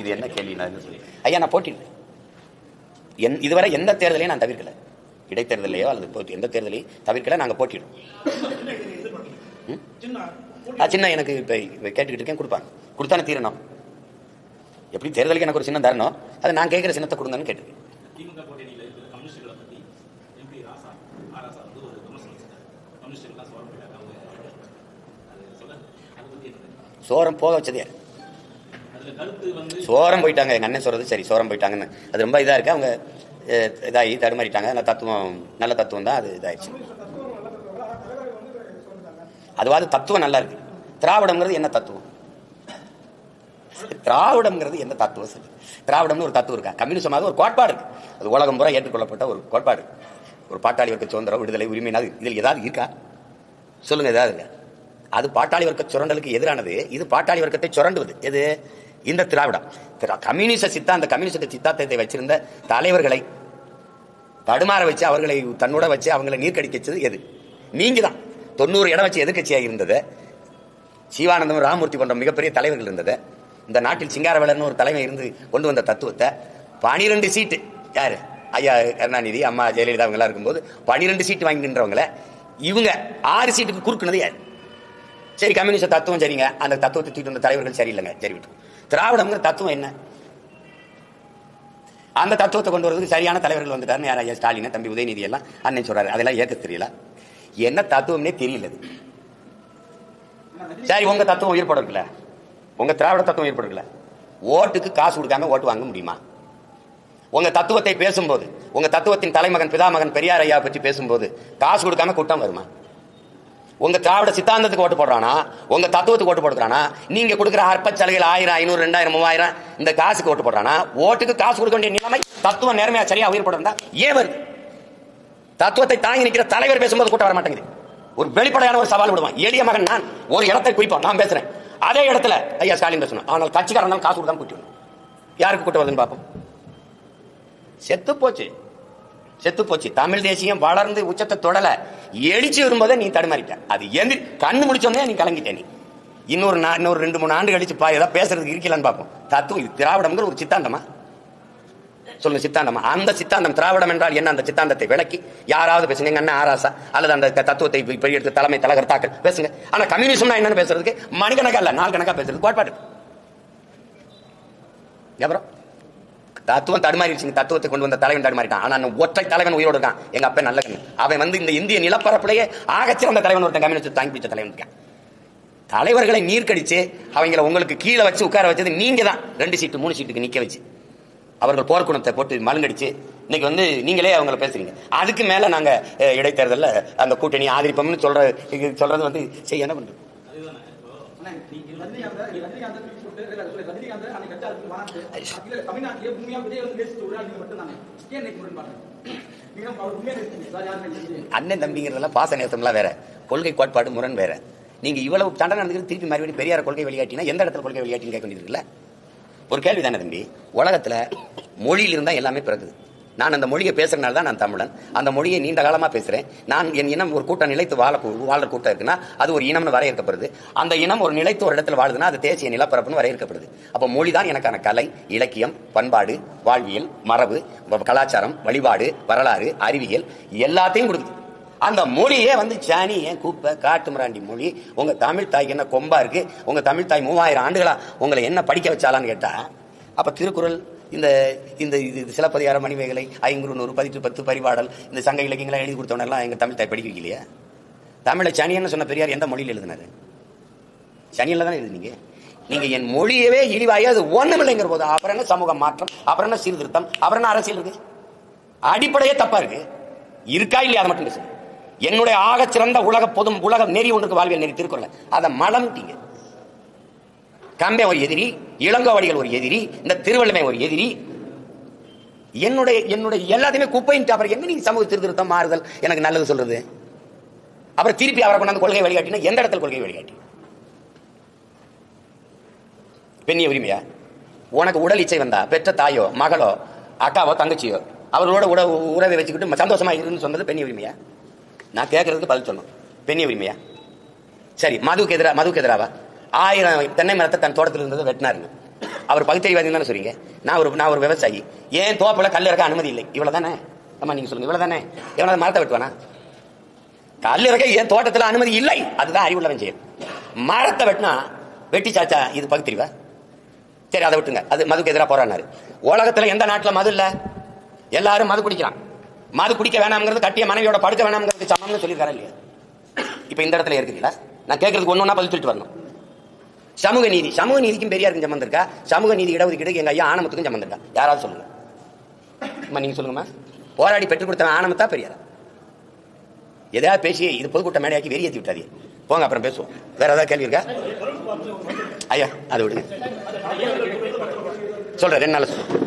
இது என்ன கேள்வி? நான் என்ன சொல்லி ஐயா, நான் போட்டிடுறேன். இதுவரை எந்த தேர்தலையும் நான் தவிர்க்கல. இடைத்தேர்தலையோ அல்லது எந்த தேர்தலையும் தவிர்க்கல. நாங்க போட்டிடுறோம். சின்ன எனக்கு இப்ப கேட்டுக்கிட்டு இருக்கேன், கொடுப்பாங்க. கொடுத்தானே தீரணும். எப்படி தேர்தலுக்கு எனக்கு ஒரு சின்னம் தரணும், அதை நான் கேட்கிற சின்னத்தை கொடுங்கன்னு கேட்டுருக்கேன். சோரம் போக வச்சதே சோரம் போயிட்டாங்க. எங்க அண்ணன் சொல்றது சரி, சோரம் போயிட்டாங்கன்னு அது ரொம்ப இதா இருக்கு. அவங்க இதாகி தடுமாறிட்டாங்க. அந்த தத்துவம் நல்ல தத்துவம் தான், அது இதாயிடுச்சு. அதுவாது தத்துவம் நல்லா இருக்கு. திராவிடம்ங்கிறது என்ன தத்துவம்? திராவிடம்ங்கிறது என்ன தத்துவம்? சரி, திராவிடம்னு ஒரு தத்துவம் இருக்கா? கம்யூனிசமாக ஒரு கோட்பாடு இருக்கு. அது உலகம் பூரா ஏற்றுக்கொள்ளப்பட்ட ஒரு கோட்பாடு. ஒரு பாட்டாளி வர்க்க சுதந்திரம், விடுதலை, உரிமை, இதில் ஏதாவது இருக்கா? சொல்லுங்க, ஏதாவது இருக்கா? அது பாட்டாளி வர்க்க சுரண்டலுக்கு எதிரானது. இது பாட்டாளி வர்க்கத்தை சுரண்டுவது. எது? இந்த திராவிடம். கம்யூனிச சித்தாந்தத்தை வச்சிருந்த தலைவர்களை தடுமாற வச்சு, அவர்களை தன்னோட வச்சு அவங்களை நீர்க்கடிக்கச்சது எது? நீங்க தான். 90 இடம் வச்சு எதிர்கட்சியாக இருந்தது. சிவானந்தம், ராமமூர்த்தி போன்ற மிகப்பெரிய தலைவர்கள் இருந்தது. இந்த நாட்டில் சிங்காரவேலர்னு ஒரு தலைமை இருந்து கொண்டு வந்த தத்துவத்தை 12 சீட்டு யாரு? ஐயா கருணாநிதி, அம்மா ஜெயலலிதா அவங்க எல்லாம் இருக்கும்போது 12 சீட்டு வாங்கின்றவங்கள இவங்க 6 சீட்டுக்கு குறுக்குனது யாரு? சரி, கம்யூனிஸ்ட் தத்துவம் சரிங்க. அந்த தத்துவத்தை தூக்கிட்டு வந்த தலைவர்கள் சரியில்லைங்க, சரி விட்டு. திராவிடம்ங்கிற தத்துவம் என்ன? அந்த தத்துவத்தை கொண்டு வரதுக்கு சரியான தலைவர்கள் வந்துட்டாருன்னு யார்? ஐயா ஸ்டாலின், தம்பி உதயநிதி எல்லாம் அண்ணன் சொல்றாரு. அதெல்லாம் ஏற்க தெரியல. என்ன தத்துவம்னே தெரியல. சரி, உங்க தத்துவம் உயிர் போடல, உங்க திராவிட தத்துவம் உயிர் போடல. ஓட்டுக்கு காசு கொடுக்காம ஓட்டு வாங்க முடியுமா? உங்க தத்துவத்தை பேசும்போது, உங்க தத்துவத்தின் தலைமகன் பிதாமகன் பெரியார் ஐயா பற்றி பேசும்போது காசு கொடுக்காம கூட்டம் வருமா? உங்க திராவிட சித்தாந்தத்துக்கு ஓட்டு போடுறானா, உங்க தத்துவத்துக்கு ஓட்டு போடுறானா? நீங்க கொடுக்குற அற்ப சலுகைகள் 1000, 500, 2000, 3000 இந்த காசுக்கு ஓட்டு போடுறானா? ஓட்டுக்கு காசு கொடுக்க வேண்டிய நிலைமை தத்துவம் நேர்மையா சரியா உயிர் போடுறா ஏன் வருது? தத்துவத்தை தாங்கி நிற்கிற தலைவர் பேசும்போது கூட்டம் வர மாட்டேங்குது. ஒரு வெளிப்படையான ஒரு சவால் விடுவான். எளிய மகன் நான் ஒரு இடத்தை குறிப்போம், நான் பேசுறேன். அதே இடத்துல ஐயா ஸ்டாலின் பேசணும். ஆனால் கட்சிக்காரன் காசு கொடுக்காம கூட்டி யாருக்கு கூட்டம் வருதுன்னு பார்ப்போம். செத்து போச்சு. தமிழ் தேசியம் வளர்ந்து உச்சத்தை தொடல, எழுச்சி வரும்போதே நீ தடுமாறிட்ட. அது கண்ணு முடிச்சோன்னே நீ கலங்கிட்ட. நீ இன்னொரு 2-3 ஆண்டு கழிச்சு ஏதாவது பேசுறதுக்கு இருக்கலான்னு பார்ப்போம். தத்துவம் இது திராவிடம்ங்கிற ஒரு சித்தாந்தமா? சொல்லுங்க, சித்தாந்தமா? அந்த சித்தாந்தம் திராவிடம் என்றால் என்ன? அந்த சித்தாந்தத்தை விளக்கி யாராவது பேசுங்க. எங்க அண்ணன் ஆராசா அல்லது அந்த தத்துவத்தை எடுத்து தலைமை தலகர்த்தாக்கள் பேசுங்க. ஆனா கம்யூனிசம்னா என்னன்னு பேசுறதுக்கு மணிக்கணக்கா இல்ல, நாள் கணக்கா பேசுறது கோட்பாடு. அப்புறம் தத்துவம் தடுமாறிடுச்சு. தத்துவத்தை கொண்டு வந்த தலைவன் தடுமாறிட்டான். ஆனா ஒற்றை தலைவன் உயிரோடு இருக்கான். எங்க அப்பா நல்ல அவன் வந்து இந்த இந்திய நிலப்பரப்பிலேயே ஆகச்சிறந்த தலைவன் ஒருத்தன், கம்யூனிஸ்ட் தாங்கி பிடிச்ச தலைவன் இருக்கான். தலைவர்களை நீர்க்கடிச்சு அவங்களை உங்களுக்கு கீழே வச்சு உட்கார வச்சது நீங்க தான். 2 சீட்டு 3 சீட்டுக்கு நிக்க வச்சு அவர்கள் போர்க்குணத்தை போட்டு மழுங்கடிச்சு இன்னைக்கு வந்து நீங்களே அவங்கள பேசுறீங்க. அதுக்கு மேல நாங்க இடைத்தேர்தலில் அந்த கூட்டணி ஆதரிப்போம்னு சொல்றது வந்து சரி, என்ன பண்றது? அண்ணன் தம்பிங்கிறதெல்லாம் பாச நேசம்லாம் வேற, கொள்கை கோட்பாடு முரண் வேற. நீங்க இவ்வளவு தண்டனை நடந்துட்டு திருப்பி மறுபடியும் பெரியார் கொள்கை வெளியாட்டினா எந்த இடத்துல கொள்கை வெளியாட்டின்னு கேட்க வேண்டியது இருக்குல்ல? ஒரு கேள்வி தானே தம்பி. உலகத்துல மொழியில் இருந்தா எல்லாமே பிறகுது. நான் அந்த மொழியை பேசுறதுனால தான் நான் தமிழன். அந்த மொழியை நீண்ட காலமா பேசுறேன். நான் என் இனம் ஒரு கூட்டம் நிலைத்து வாழ்ற கூட்டம் இருக்குன்னா அது ஒரு இனம்னு வரையறுக்கப்படுது. அந்த இனம் ஒரு நிலைத்து ஒரு இடத்துல வாழுதுன்னா அது தேசிய நிலப்பரப்புன்னு வரையறுக்கப்படுது. அப்ப மொழி தான் எனக்கான கலை, இலக்கியம், பண்பாடு, வாழ்வியல், மரபு, கலாச்சாரம், வழிபாடு, வரலாறு, அறிவியல் எல்லாத்தையும் கொடுக்குது. அந்த மொழியே வந்து சாணி ஏன் குப்பை காட்டு மிராண்டி மொழி. உங்க தமிழ் தாய்க்கு என்ன கொம்பா இருக்கு? உங்க தமிழ் தாய் 3000 ஆண்டுகளா உங்களை என்ன படிக்க வச்சாலான்னு கேட்டா, அப்ப திருக்குறள், இந்த சிலப்பதிகாரம், மணிமேகலை, 500, 10 பரிபாடல், இந்த சங்க இலக்கியங்களை எழுதி கொடுத்தவனெல்லாம் எங்க தமிழ் தாய் படிக்க வைக்கலையா? தமிழை சனியன்னு சொன்ன பெரியார் எந்த மொழியில் எழுதினாரு? சனியில் தானே எழுதுனீங்க. நீங்க என் மொழியவே இழிவாய அது ஒண்ணுமில்லைங்கிற போது அப்புறம் என்ன சமூக மாற்றம், அப்புறம் என்ன சீர்திருத்தம், அப்புறம் என்ன அரசியல் இருக்கு? அடிப்படையே தப்பா இருக்கு. இருக்கா இல்லையா அதை மட்டும் பேசுங்க. என்னுடைய ஆக சிறந்த உலக நெறி ஒன்றுக்கு வாழ்வியல் நெறி திருக்குறள், அதை மலம்ட்டீங்க. கம்பே ஒரு எதிரி, இளங்கோவடிகள் ஒரு எதிரி, இந்த திருவள்ளுமை ஒரு எதிரி. என்னுடைய எல்லாத்தையுமே குப்பைன்ட்டு அப்புறம் எங்க நீங்க சமூக சீர்திருத்தம் மாறுதல் எனக்கு நல்லது சொல்றது? அப்புறம் திருப்பி அவரை கொண்டாந்து கொள்கை வழிகாட்டினா எந்த இடத்துல கொள்கை வழிகாட்டி? பெண்ணிய உரிமையா? உனக்கு உடல் இச்சை வந்தா பெற்ற தாயோ மகளோ அக்காவோ தங்கச்சியோ அவர்களோட உறவை வச்சுக்கிட்டு சந்தோஷமா இருக்குன்னு சொன்னது பெண்ணிய உரிமையா? நான் கேட்கறதுக்கு பதில் சொல்லணும். பெண்ணிய உரிமையா? சரி, மதுக்கு எதிராவா? 1000 தென்னை மரத்தை தன் தோட்டத்தில் இருந்தது வெட்டினாருங்க. அவர் பகுத்தறிவாதி தானே சொல்றீங்க. நான் ஒரு விவசாயி, ஏன் தோப்புல கல் இறக்க அனுமதி இல்லை, இவ்வளவுதானே? ஆமா, நீங்க சொல்லுங்க, இவ்வளவுதானே? எவனாவது மரத்தை வெட்டுவானா? கல் இறக்க என் தோட்டத்தில் அனுமதி இல்லை, அதுதான் அறிவுள்ளவன் செய்யும். மரத்தை வெட்டினா வெட்டி சாச்சா இது பகுத்தறிவா? சரி, அதை விட்டுங்க. அது மதுக்கு எதிராக போராடினாரு. உலகத்துல எந்த நாட்டுல மது இல்ல? எல்லாரும் மது குடிக்கிறான். மது குடிக்க வேணாம்ங்கிறது கட்டிய மனைவியோட படுக்க வேணாம்ங்கிறது சமம்னு சொல்லியிருக்காரு இல்லையா? இப்ப இந்த இடத்துல இருக்குங்களா? நான் கேட்கறதுக்கு ஒன்னொன்னா பதில் சொல்லிட்டு வரணும். சமூக நீதிக்கும் பெரியாருக்கும் சம்பந்தம் இருக்கா? சமூக நீதி இடஒதுக்கீடு எங்க ஐயா ஆணவத்துக்கும் சம்பந்தம் இருக்கா? யாராவது சொல்லுங்க. நீங்க சொல்லுங்கம்மா. போராடி பெற்றுக் கொடுத்த ஆணவத்தா பெரியாரா? எதையாவது பேசி இது பொதுக்கூட்ட மேடையாக்கி வெறியேற்றி விட்டாதே. போங்க, அப்புறம் பேசுவோம். வேற ஏதாவது கேள்வி இருக்கா? ஐயா அதை விடுங்க. சொல்றேன், 2 நாள் சொல்லுங்க.